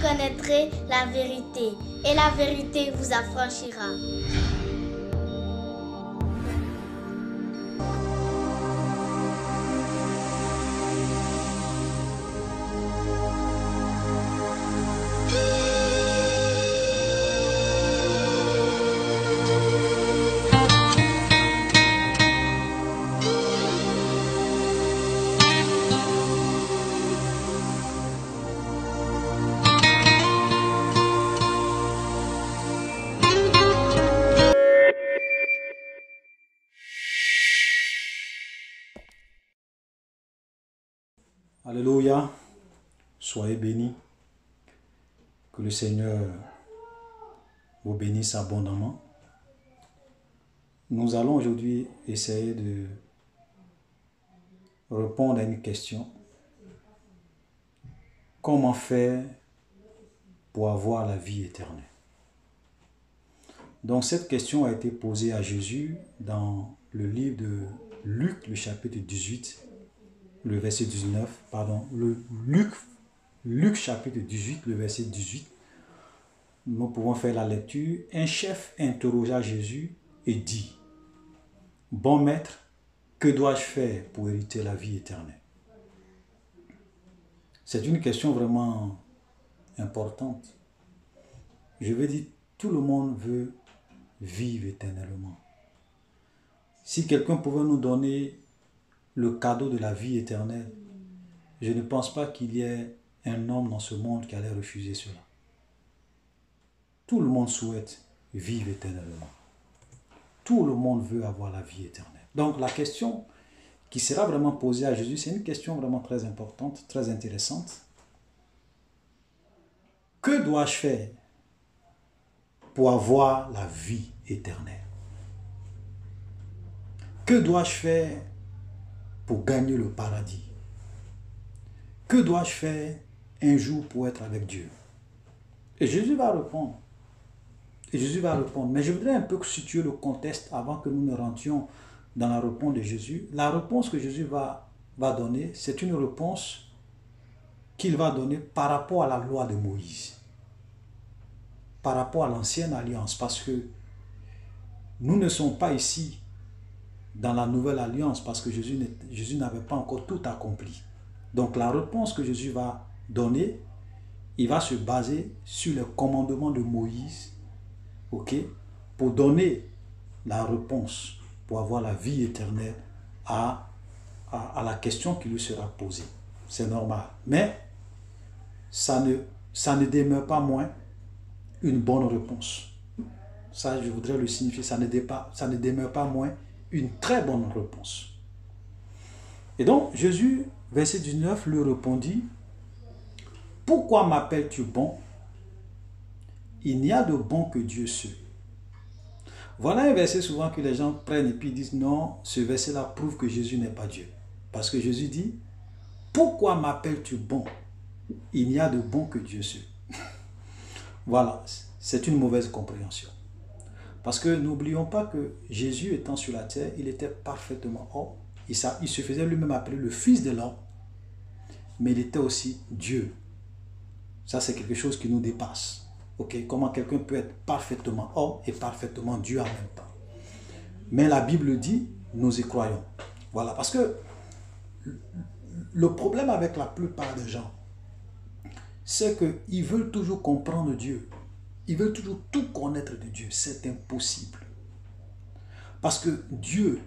connaîtrez la vérité, et la vérité vous affranchira. Alléluia, soyez bénis, que le Seigneur vous bénisse abondamment. Nous allons aujourd'hui essayer de répondre à une question. Comment faire pour avoir la vie éternelle? Donc cette question a été posée à Jésus dans le livre de Luc, le chapitre 18, le verset 19, pardon, Luc chapitre 18, le verset 18. Nous pouvons faire la lecture. Un chef interrogea Jésus et dit: Bon maître, que dois-je faire pour hériter la vie éternelle? C'est une question vraiment importante. Je veux dire, tout le monde veut vivre éternellement. Si quelqu'un pouvait nous donner le cadeau de la vie éternelle, je ne pense pas qu'il y ait un homme dans ce monde qui allait refuser cela. Tout le monde souhaite vivre éternellement. Tout le monde veut avoir la vie éternelle. Donc la question qui sera vraiment posée à Jésus, c'est une question vraiment très importante, très intéressante. Que dois-je faire pour avoir la vie éternelle? Que dois-je faire pour gagner le paradis? Que dois-je faire un jour pour être avec Dieu? Et Jésus va répondre. Mais je voudrais un peu situer le contexte avant que nous ne rentrions dans la réponse de Jésus. La réponse que Jésus va donner, c'est une réponse qu'il va donner par rapport à la loi de Moïse. Par rapport à l'ancienne alliance. Parce que nous ne sommes pas ici dans la nouvelle alliance parce que Jésus n'avait pas encore tout accompli. Donc la réponse que Jésus va donner, il va se baser sur les commandements de Moïse, ok, pour donner la réponse, pour avoir la vie éternelle à la question qui lui sera posée. C'est normal. Mais ça ne demeure pas moins une bonne réponse. Ça, je voudrais le signifier, ça ne demeure pas moins une très bonne réponse. Et donc, Jésus, verset 19, lui répondit: Pourquoi m'appelles-tu bon? Il n'y a de bon que Dieu seul. Voilà un verset souvent que les gens prennent et puis disent non, ce verset-là prouve que Jésus n'est pas Dieu. Parce que Jésus dit: Pourquoi m'appelles-tu bon? Il n'y a de bon que Dieu seul. Voilà, c'est une mauvaise compréhension. Parce que n'oublions pas que Jésus étant sur la terre, il était parfaitement homme. Il se faisait lui-même appeler le Fils de l'homme. Mais il était aussi Dieu. Ça, c'est quelque chose qui nous dépasse. Okay? Comment quelqu'un peut être parfaitement homme et parfaitement Dieu en même temps. Mais la Bible dit, nous y croyons. Voilà, parce que le problème avec la plupart des gens, c'est qu'ils veulent toujours comprendre Dieu. Ils veulent toujours tout connaître de Dieu. C'est impossible. Parce que Dieu,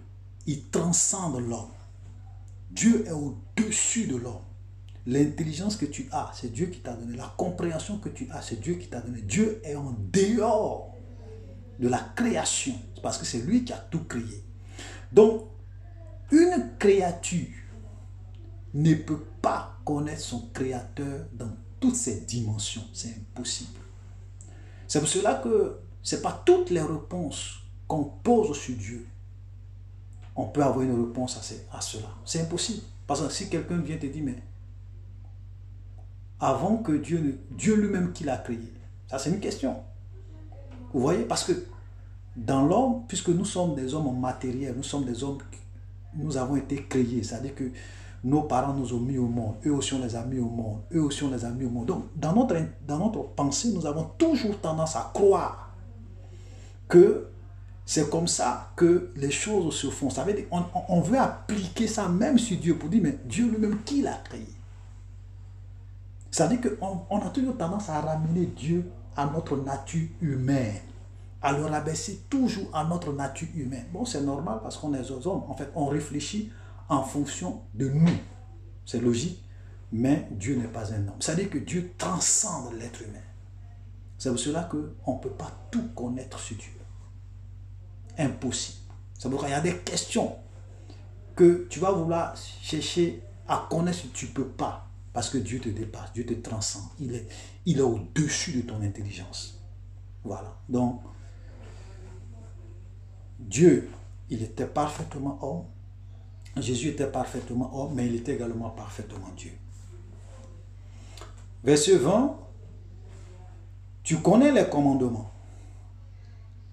il transcende l'homme. Dieu est au-dessus de l'homme. L'intelligence que tu as, c'est Dieu qui t'a donné. La compréhension que tu as, c'est Dieu qui t'a donné. Dieu est en dehors de la création. C'est parce que c'est lui qui a tout créé. Donc, une créature ne peut pas connaître son créateur dans toutes ses dimensions. C'est impossible. C'est pour cela que ce n'est pas toutes les réponses qu'on pose sur Dieu. On peut avoir une réponse à cela. C'est impossible. Parce que si quelqu'un vient te dire, mais avant que Dieu lui-même qui l'a créé, ça c'est une question. Vous voyez, parce que dans l'homme, puisque nous sommes des hommes matériels, nous sommes des hommes, nous avons été créés. C'est-à-dire que nos parents nous ont mis au monde, eux aussi on les a mis au monde, eux aussi on les a mis au monde. Donc, dans notre pensée, nous avons toujours tendance à croire que c'est comme ça que les choses se font. Ça veut dire, on veut appliquer ça même sur Dieu pour dire, mais Dieu lui-même, qui l'a créé? Ça veut dire qu'on a toujours tendance à ramener Dieu à notre nature humaine, à le rabaisser toujours à notre nature humaine. Bon, c'est normal parce qu'on est des hommes. En fait, on réfléchit en fonction de nous. C'est logique, mais Dieu n'est pas un homme. Ça veut dire que Dieu transcende l'être humain. C'est pour cela qu'on ne peut pas tout connaître sur Dieu. Impossible. C'est pourquoi il y a des questions que tu vas vouloir chercher à connaître si tu ne peux pas. Parce que Dieu te dépasse, Dieu te transcende. Il est au-dessus de ton intelligence. Voilà. Donc, Dieu, il était parfaitement homme. Jésus était parfaitement homme, mais il était également parfaitement Dieu. Verset 20, tu connais les commandements.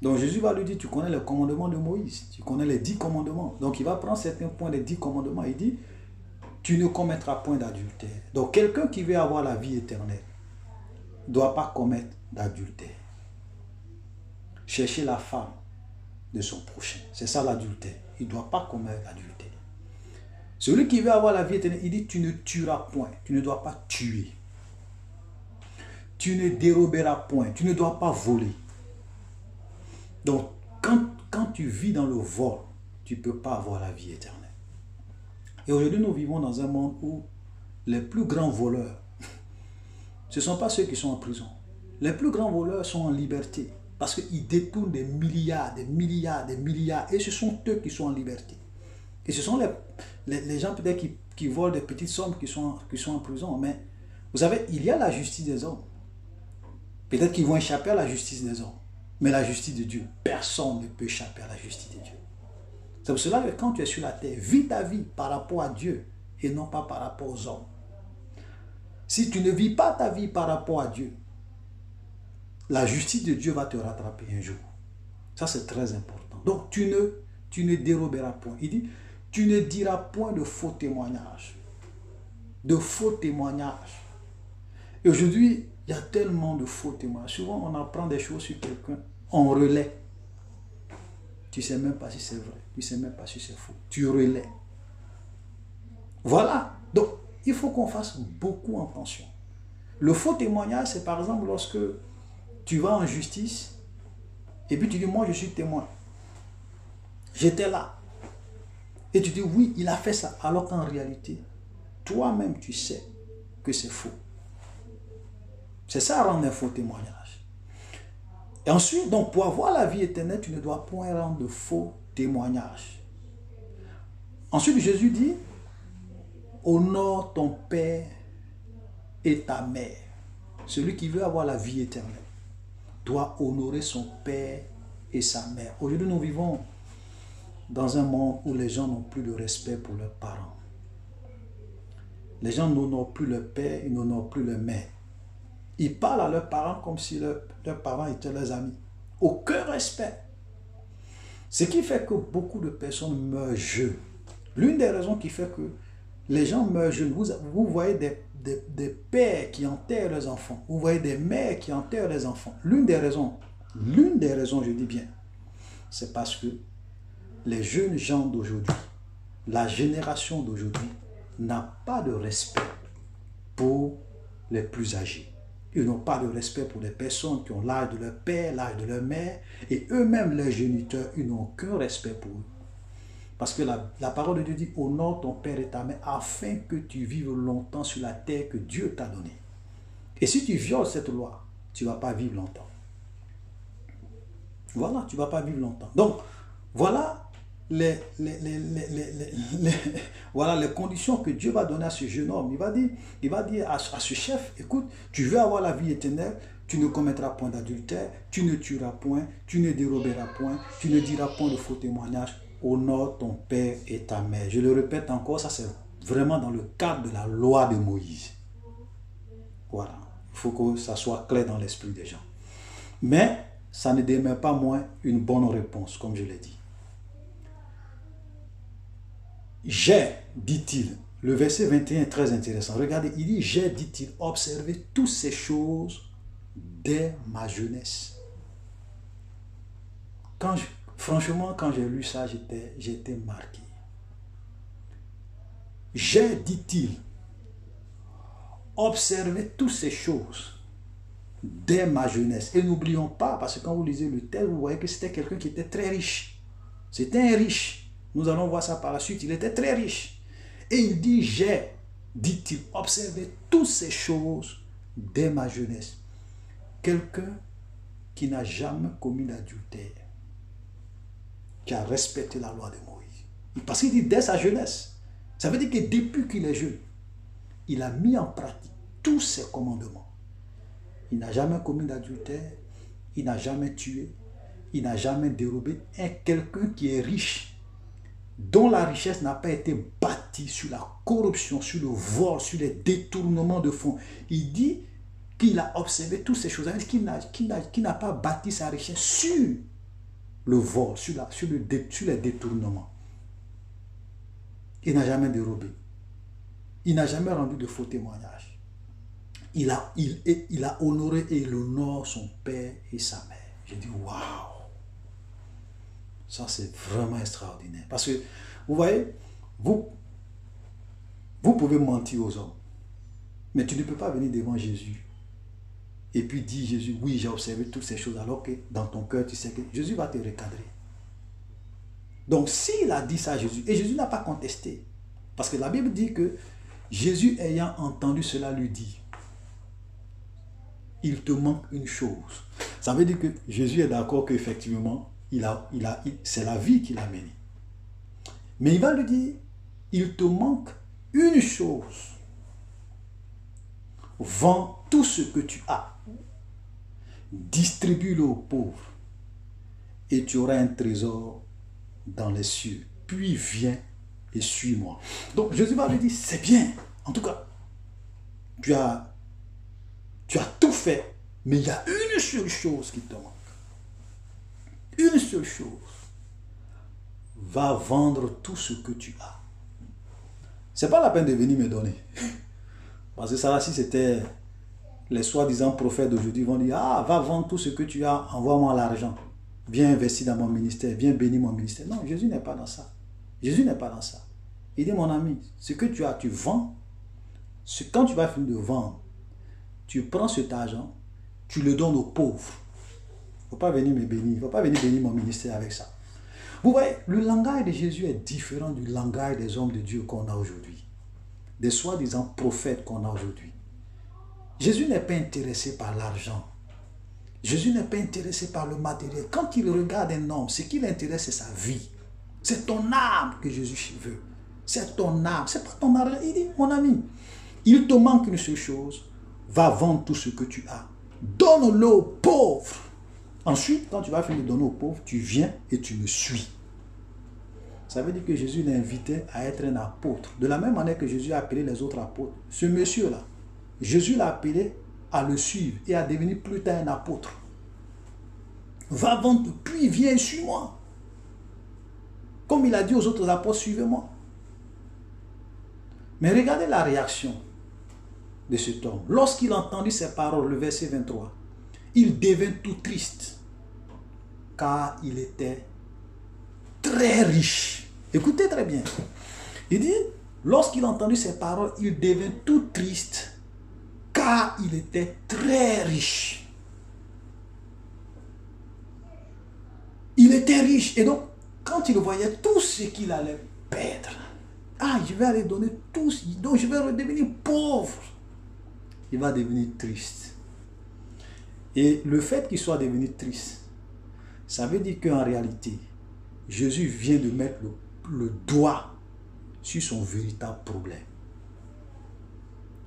Donc Jésus va lui dire, tu connais les commandements de Moïse, tu connais les 10 commandements. Donc il va prendre certains points des 10 commandements. Il dit, tu ne commettras point d'adultère. Donc quelqu'un qui veut avoir la vie éternelle ne doit pas commettre d'adultère. Chercher la femme de son prochain. C'est ça l'adultère. Il ne doit pas commettre d'adultère. Celui qui veut avoir la vie éternelle, il dit, tu ne tueras point. Tu ne dois pas tuer. Tu ne déroberas point. Tu ne dois pas voler. Donc, quand tu vis dans le vol, tu ne peux pas avoir la vie éternelle. Et aujourd'hui, nous vivons dans un monde où les plus grands voleurs, ce ne sont pas ceux qui sont en prison. Les plus grands voleurs sont en liberté parce qu'ils détournent des milliards, des milliards, des milliards. Et ce sont eux qui sont en liberté. Et ce sont les gens peut-être qui volent des petites sommes qui sont en prison. Mais vous savez, il y a la justice des hommes. Peut-être qu'ils vont échapper à la justice des hommes. Mais la justice de Dieu, personne ne peut échapper à la justice de Dieu. C'est pour cela que quand tu es sur la terre, vis ta vie par rapport à Dieu et non pas par rapport aux hommes. Si tu ne vis pas ta vie par rapport à Dieu, la justice de Dieu va te rattraper un jour. Ça, c'est très important. Donc, tu ne déroberas point. Il dit, tu ne diras point de faux témoignages. De faux témoignages. Et aujourd'hui, il y a tellement de faux témoignages. Souvent, on apprend des choses sur quelqu'un, on relaie. Tu ne sais même pas si c'est vrai. Tu ne sais même pas si c'est faux. Tu relais. Voilà. Donc, il faut qu'on fasse beaucoup attention. Le faux témoignage, c'est par exemple lorsque tu vas en justice et puis tu dis, moi je suis témoin. J'étais là. Et tu dis, oui, il a fait ça. Alors qu'en réalité, toi-même, tu sais que c'est faux. C'est ça, rendre un faux témoignage. Et ensuite, donc, pour avoir la vie éternelle, tu ne dois point rendre de faux témoignages. Ensuite, Jésus dit, honore ton père et ta mère. Celui qui veut avoir la vie éternelle doit honorer son père et sa mère. Aujourd'hui, nous vivons dans un monde où les gens n'ont plus de respect pour leurs parents. Les gens n'honorent plus leur père, ils n'honorent plus leur mère. Ils parlent à leurs parents comme si leurs parents étaient leurs amis. Aucun respect. Ce qui fait que beaucoup de personnes meurent jeunes. L'une des raisons qui fait que les gens meurent jeunes, vous voyez des pères qui enterrent leurs enfants. Vous voyez des mères qui enterrent leurs enfants. L'une des raisons, je dis bien, c'est parce que les jeunes gens d'aujourd'hui, la génération d'aujourd'hui, n'a pas de respect pour les plus âgés. Ils n'ont pas de respect pour les personnes qui ont l'âge de leur père, l'âge de leur mère, et eux-mêmes, les géniteurs, ils n'ont aucun respect pour eux. Parce que la parole de Dieu dit, honore ton père et ta mère, afin que tu vives longtemps sur la terre que Dieu t'a donnée. Et si tu violes cette loi, tu ne vas pas vivre longtemps. Voilà, tu ne vas pas vivre longtemps. Donc, voilà voilà les conditions que Dieu va donner à ce jeune homme. Il va dire à ce chef, écoute, tu veux avoir la vie éternelle, tu ne commettras point d'adultère, tu ne tueras point, tu ne déroberas point, tu ne diras point de faux témoignages, honore ton père et ta mère. Je le répète encore, ça c'est vraiment dans le cadre de la loi de Moïse. Voilà, il faut que ça soit clair dans l'esprit des gens. Mais ça ne demeure pas moins une bonne réponse, comme je l'ai dit. J'ai, dit-il, Le verset 21 est très intéressant. Regardez, il dit, j'ai, dit-il, observé toutes ces choses dès ma jeunesse. Franchement, quand j'ai lu ça, j'étais marqué. J'ai, dit-il, observé toutes ces choses dès ma jeunesse. Et n'oublions pas, parce que quand vous lisez le texte, vous voyez que c'était quelqu'un qui était très riche. C'était un riche. Nous allons voir ça par la suite. Il était très riche. Et il dit, j'ai, dit-il, observé toutes ces choses dès ma jeunesse. Quelqu'un qui n'a jamais commis d'adultère, qui a respecté la loi de Moïse. Parce qu'il dit dès sa jeunesse. Ça veut dire que depuis qu'il est jeune, il a mis en pratique tous ses commandements. Il n'a jamais commis d'adultère, il n'a jamais tué, il n'a jamais dérobé. Et quelqu'un qui est riche, dont la richesse n'a pas été bâtie sur la corruption, sur le vol, sur les détournements de fonds. Il dit qu'il a observé toutes ces choses, qu'il n'a pas bâti sa richesse sur le vol, sur les détournements. Il n'a jamais dérobé. Il n'a jamais rendu de faux témoignages. Il a honoré et il honore son père et sa mère. J'ai dit, waouh! Ça, c'est vraiment extraordinaire. Parce que, vous voyez, vous pouvez mentir aux hommes. Mais tu ne peux pas venir devant Jésus et puis dire, Jésus, oui, j'ai observé toutes ces choses, alors que dans ton cœur, tu sais que Jésus va te recadrer. Donc, s'il a dit ça à Jésus, et Jésus n'a pas contesté, parce que la Bible dit que Jésus, ayant entendu cela, lui dit, il te manque une chose. Ça veut dire que Jésus est d'accord qu'effectivement, c'est la vie qu'il a menée. Mais il va lui dire, il te manque une chose. Vends tout ce que tu as. Distribue-le aux pauvres. Et tu auras un trésor dans les cieux. Puis viens et suis-moi. Donc Jésus va lui dire, c'est bien. En tout cas, tu as tout fait. Mais il y a une seule chose qui te manque. Une seule chose. Va vendre tout ce que tu as. C'est pas la peine de venir me donner. Parce que ça là, si c'était les soi-disant prophètes d'aujourd'hui, vont dire, ah, va vendre tout ce que tu as, envoie-moi l'argent. Viens investir dans mon ministère, viens bénir mon ministère. Non, Jésus n'est pas dans ça. Jésus n'est pas dans ça. Il dit, mon ami, ce que tu as, tu vends. Quand tu vas finir de vendre, tu prends cet argent, tu le donnes aux pauvres. Il ne faut pas venir me bénir. Il ne faut pas venir bénir mon ministère avec ça. Vous voyez, le langage de Jésus est différent du langage des hommes de Dieu qu'on a aujourd'hui. Des soi-disant prophètes qu'on a aujourd'hui. Jésus n'est pas intéressé par l'argent. Jésus n'est pas intéressé par le matériel. Quand il regarde un homme, ce qui l'intéresse, c'est sa vie. C'est ton âme que Jésus veut. C'est ton âme. C'est pas ton argent. Il dit, mon ami, il te manque une seule chose. Va vendre tout ce que tu as. Donne-le aux pauvres. Ensuite, quand tu vas finir de donner aux pauvres, tu viens et tu me suis. Ça veut dire que Jésus l'invitait à être un apôtre. De la même manière que Jésus a appelé les autres apôtres. Ce monsieur-là, Jésus l'a appelé à le suivre et à devenir plus tard un apôtre. Va vendre, puis viens et suis-moi. Comme il a dit aux autres apôtres, suivez-moi. Mais regardez la réaction de cet homme. Lorsqu'il entendit ces paroles, le verset 23, il devint tout triste, car il était très riche. Écoutez très bien. Il dit, lorsqu'il entendit ces paroles, il devint tout triste, car il était très riche. Il était riche. Et donc, quand il voyait tout ce qu'il allait perdre, ah, je vais aller donner tout, donc je vais redevenir pauvre. Il va devenir triste. Et le fait qu'il soit devenu triste, ça veut dire qu'en réalité, Jésus vient de mettre le doigt sur son véritable problème.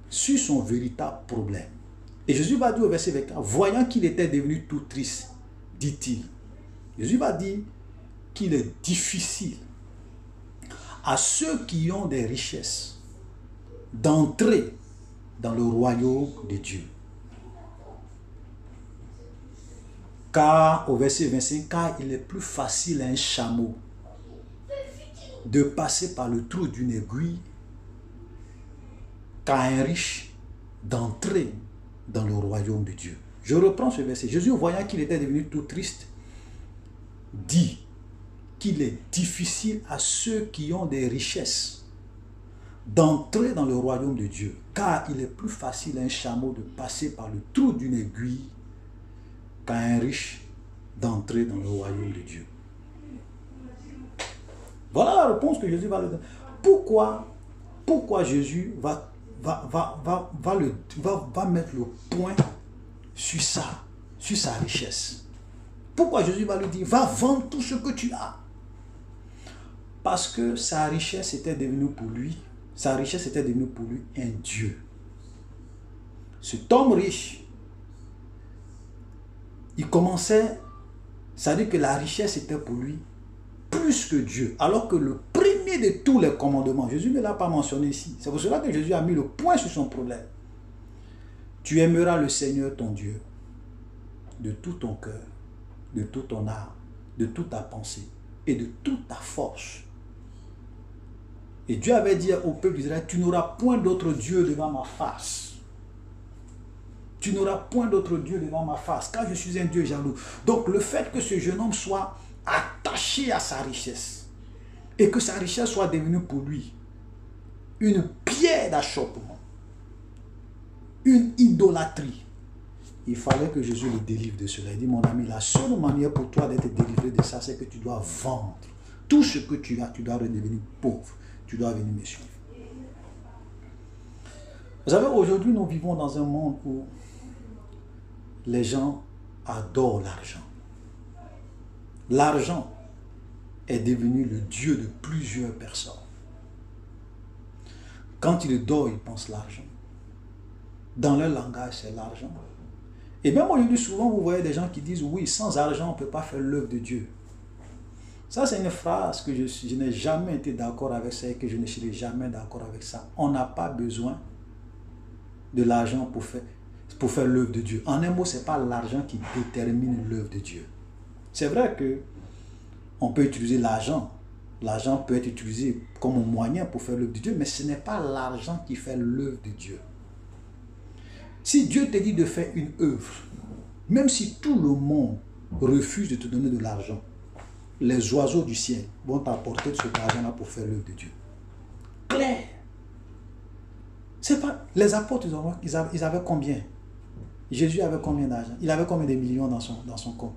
Sur son véritable problème. Et Jésus va dire au verset 24, voyant qu'il était devenu tout triste, dit-il. Jésus va dire qu'il est difficile à ceux qui ont des richesses d'entrer dans le royaume de Dieu. Car, au verset 25, car il est plus facile à un chameau de passer par le trou d'une aiguille qu'à un riche d'entrer dans le royaume de Dieu. Je reprends ce verset. Jésus, voyant qu'il était devenu tout triste, dit qu'il est difficile à ceux qui ont des richesses d'entrer dans le royaume de Dieu, car il est plus facile à un chameau de passer par le trou d'une aiguille qu'à un riche d'entrer dans le royaume de Dieu. Voilà la réponse que Jésus va lui donner. Pourquoi Jésus va mettre le point sur ça, sur sa richesse? Pourquoi Jésus va lui dire, va vendre tout ce que tu as? Parce que sa richesse était devenue pour lui un Dieu. Cet homme riche, il commençait, c'est-à-dire que la richesse était pour lui plus que Dieu. Alors que le premier de tous les commandements, Jésus ne l'a pas mentionné ici. C'est pour cela que Jésus a mis le point sur son problème. Tu aimeras le Seigneur ton Dieu de tout ton cœur, de toute ton âme, de toute ta pensée et de toute ta force. Et Dieu avait dit au peuple d'Israël, tu n'auras point d'autre Dieu devant ma face. Tu n'auras point d'autre Dieu devant ma face, car je suis un Dieu jaloux. Donc le fait que ce jeune homme soit attaché à sa richesse et que sa richesse soit devenue pour lui une pierre d'achoppement, une idolâtrie, il fallait que Jésus le délivre de cela. Il dit, mon ami, la seule manière pour toi d'être délivré de ça, c'est que tu dois vendre tout ce que tu as, tu dois redevenir pauvre, tu dois venir me suivre. Vous savez, aujourd'hui, nous vivons dans un monde où les gens adorent l'argent. L'argent est devenu le Dieu de plusieurs personnes. Quand ils dorment, ils pensent l'argent. Dans leur langage, c'est l'argent. Et même aujourd'hui, souvent, vous voyez des gens qui disent, oui, sans argent, on ne peut pas faire l'œuvre de Dieu. Ça, c'est une phrase que je n'ai jamais été d'accord avec ça et que je ne serai jamais d'accord avec ça. On n'a pas besoin de l'argent pour faire l'œuvre de Dieu. En un mot, ce n'est pas l'argent qui détermine l'œuvre de Dieu. C'est vrai que on peut utiliser l'argent. L'argent peut être utilisé comme un moyen pour faire l'œuvre de Dieu, mais ce n'est pas l'argent qui fait l'œuvre de Dieu. Si Dieu te dit de faire une œuvre, même si tout le monde refuse de te donner de l'argent, les oiseaux du ciel vont t'apporter de cet argent-là pour faire l'œuvre de Dieu. Clair. C'est pas... Les apôtres, ils avaient combien? Jésus avait combien d'argent? Il avait combien de millions dans son compte?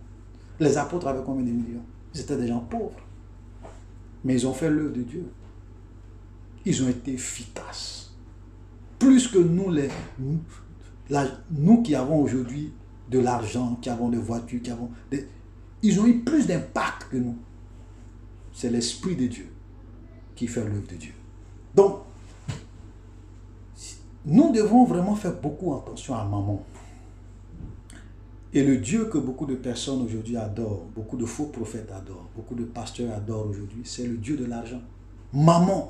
Les apôtres avaient combien de millions? Ils étaient des gens pauvres. Mais ils ont fait l'œuvre de Dieu. Ils ont été efficaces. Plus que nous qui avons aujourd'hui de l'argent, qui avons des voitures, ils ont eu plus d'impact que nous. C'est l'Esprit de Dieu qui fait l'œuvre de Dieu. Donc, nous devons vraiment faire beaucoup attention à Mammon. Et le Dieu que beaucoup de personnes aujourd'hui adorent, beaucoup de faux prophètes adorent, beaucoup de pasteurs adorent aujourd'hui, c'est le Dieu de l'argent. Mammon.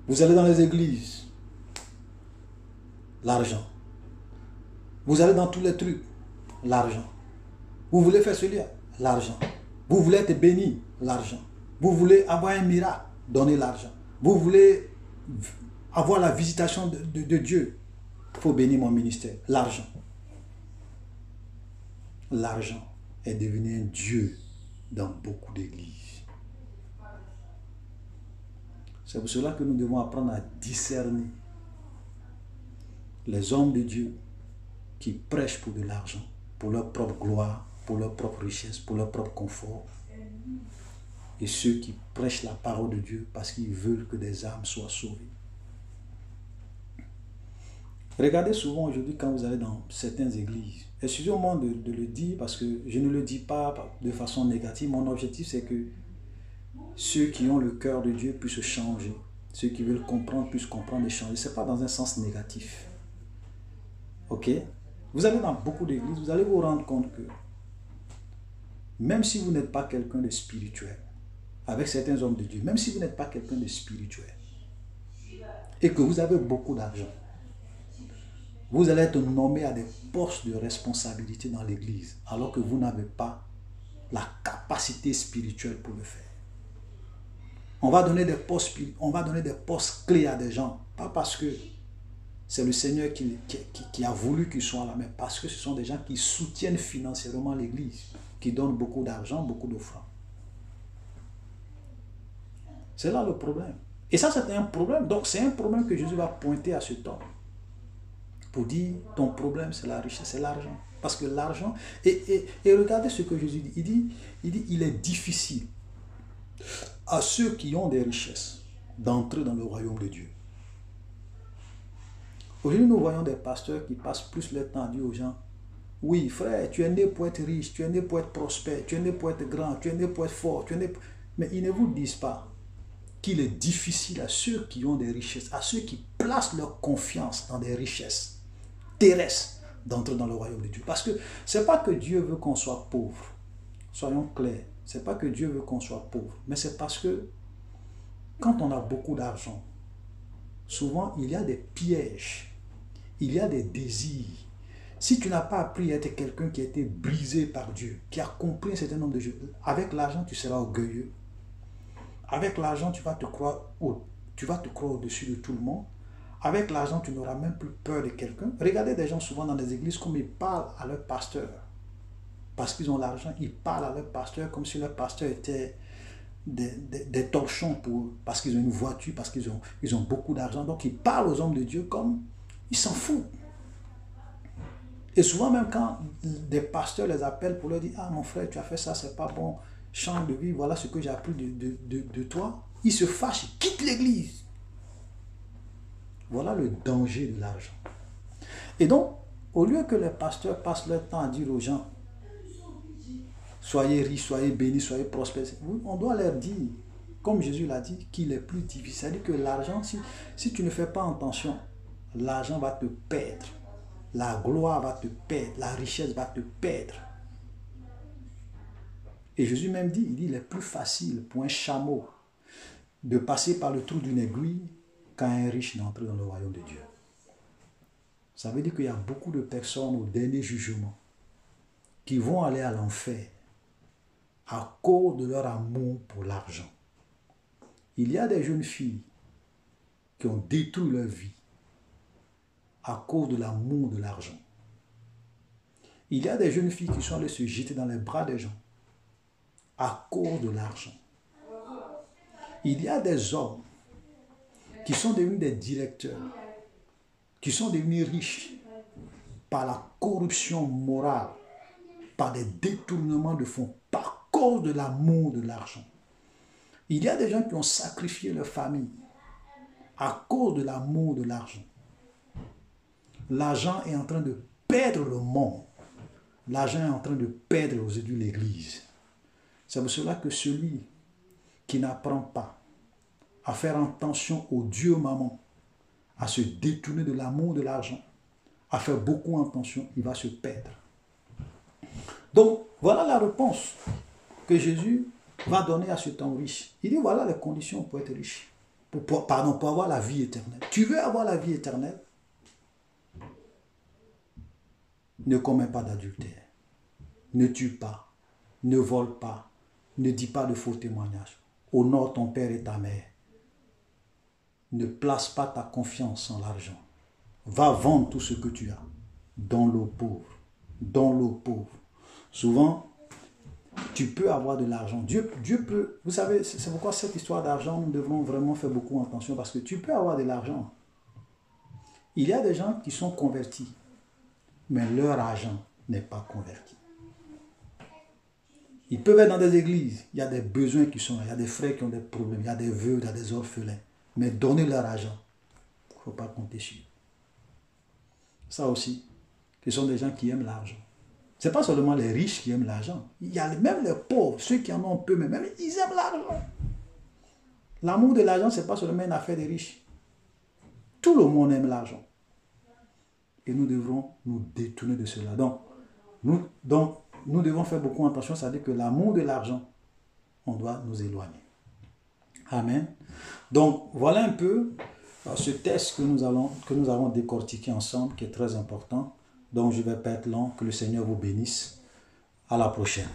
Vous allez dans les églises, l'argent. Vous allez dans tous les trucs, l'argent. Vous voulez faire cela, l'argent. Vous voulez être béni, l'argent. Vous voulez avoir un miracle, donnez l'argent. Vous voulez avoir la visitation de Dieu, il faut bénir mon ministère, l'argent. L'argent est devenu un Dieu dans beaucoup d'églises. C'est pour cela que nous devons apprendre à discerner les hommes de Dieu qui prêchent pour de l'argent, pour leur propre gloire, pour leur propre richesse, pour leur propre confort, et ceux qui prêchent la parole de Dieu parce qu'ils veulent que des âmes soient sauvées. Regardez souvent aujourd'hui quand vous allez dans certaines églises, excusez-moi de le dire parce que je ne le dis pas de façon négative, mon objectif c'est que ceux qui ont le cœur de Dieu puissent changer, ceux qui veulent comprendre puissent comprendre et changer, ce n'est pas dans un sens négatif. Ok? Vous allez dans beaucoup d'églises, vous allez vous rendre compte que même si vous n'êtes pas quelqu'un de spirituel, avec certains hommes de Dieu, même si vous n'êtes pas quelqu'un de spirituel, et que vous avez beaucoup d'argent, vous allez être nommé à des postes de responsabilité dans l'église, alors que vous n'avez pas la capacité spirituelle pour le faire. On va donner des postes, clés à des gens. Pas parce que c'est le Seigneur qui a voulu qu'ils soient là, mais parce que ce sont des gens qui soutiennent financièrement l'Église, qui donnent beaucoup d'argent, beaucoup d'offrandes. C'est là le problème. Et ça, c'est un problème. Donc, c'est un problème que Jésus va pointer à cet homme. Pour dire, ton problème, c'est la richesse, c'est l'argent. Parce que l'argent... Et regardez ce que Jésus dit. Il est difficile à ceux qui ont des richesses d'entrer dans le royaume de Dieu. Aujourd'hui, nous voyons des pasteurs qui passent plus leur temps à dire aux gens, oui, frère, tu es né pour être riche, tu es né pour être prospère, tu es né pour être grand, tu es né pour être fort, mais ils ne vous disent pas qu'il est difficile à ceux qui ont des richesses, à ceux qui placent leur confiance dans des richesses terrestres, d'entrer dans le royaume de Dieu. Parce que ce n'est pas que Dieu veut qu'on soit pauvre. Soyons clairs. Ce n'est pas que Dieu veut qu'on soit pauvre. Mais c'est parce que quand on a beaucoup d'argent, souvent il y a des pièges. Il y a des désirs. Si tu n'as pas appris à être quelqu'un qui a été brisé par Dieu, qui a compris un certain nombre de choses, avec l'argent, tu seras orgueilleux. Avec l'argent, tu vas te croire au-dessus de tout le monde. Avec l'argent, tu n'auras même plus peur de quelqu'un. Regardez des gens souvent dans les églises comme ils parlent à leur pasteur. Parce qu'ils ont l'argent, ils parlent à leur pasteur comme si leur pasteur était des torchons pour eux. Parce qu'ils ont une voiture, parce qu'ils ont beaucoup d'argent. Donc ils parlent aux hommes de Dieu comme ils s'en foutent. Et souvent même quand des pasteurs les appellent pour leur dire « Ah mon frère, tu as fait ça, c'est pas bon. Change de vie, voilà ce que j'ai appris de toi. » Ils se fâchent, ils quittent l'église. Voilà le danger de l'argent. Et donc, au lieu que les pasteurs passent leur temps à dire aux gens « Soyez riches, soyez bénis, soyez prospères », on doit leur dire, comme Jésus l'a dit, qu'il est plus difficile. C'est-à-dire que l'argent, si tu ne fais pas attention, l'argent va te perdre. La gloire va te perdre. La richesse va te perdre. Et Jésus même dit, il est plus facile pour un chameau de passer par le trou d'une aiguille qu'à un riche d'entrer dans le royaume de Dieu. Ça veut dire qu'il y a beaucoup de personnes au dernier jugement qui vont aller à l'enfer à cause de leur amour pour l'argent. Il y a des jeunes filles qui ont détruit leur vie à cause de l'amour de l'argent. Il y a des jeunes filles qui sont allées se jeter dans les bras des gens à cause de l'argent. Il y a des hommes qui sont devenus des directeurs, qui sont devenus riches par la corruption morale, par des détournements de fonds, par cause de l'amour de l'argent. Il y a des gens qui ont sacrifié leur famille à cause de l'amour de l'argent. L'argent est en train de perdre le monde. L'argent est en train de perdre aujourd'hui l'Église. C'est pour cela que celui qui n'apprend pas à faire attention au Dieu maman, à se détourner de l'amour de l'argent, à faire beaucoup attention, il va se perdre. Donc, voilà la réponse que Jésus va donner à cet homme riche. Il dit, voilà les conditions pour être riche. Pour avoir la vie éternelle. Tu veux avoir la vie éternelle? Ne commets pas d'adultère. Ne tue pas. Ne vole pas. Ne dis pas de faux témoignages. Honore ton père et ta mère. Ne place pas ta confiance en l'argent. Va vendre tout ce que tu as. Donne-le aux pauvres. Donne-le aux pauvres. Souvent, tu peux avoir de l'argent. Dieu peut... Vous savez, c'est pourquoi cette histoire d'argent, nous devons vraiment faire beaucoup attention. Parce que tu peux avoir de l'argent. Il y a des gens qui sont convertis. Mais leur argent n'est pas converti. Ils peuvent être dans des églises. Il y a des besoins qui sont là. Il y a des frères qui ont des problèmes. Il y a des veuves, il y a des orphelins. Mais donner leur argent, il ne faut pas compter sur. Ça aussi, ce sont des gens qui aiment l'argent. Ce n'est pas seulement les riches qui aiment l'argent. Il y a même les pauvres, ceux qui en ont peu, mais même ils aiment l'argent. L'amour de l'argent, ce n'est pas seulement une affaire des riches. Tout le monde aime l'argent. Et nous devrons nous détourner de cela. Donc, nous devons faire beaucoup attention, c'est-à-dire que l'amour de l'argent, on doit nous éloigner. Amen. Donc, voilà un peu ce texte que nous avons décortiqué ensemble, qui est très important. Donc, je ne vais pas être long. Que le Seigneur vous bénisse. À la prochaine.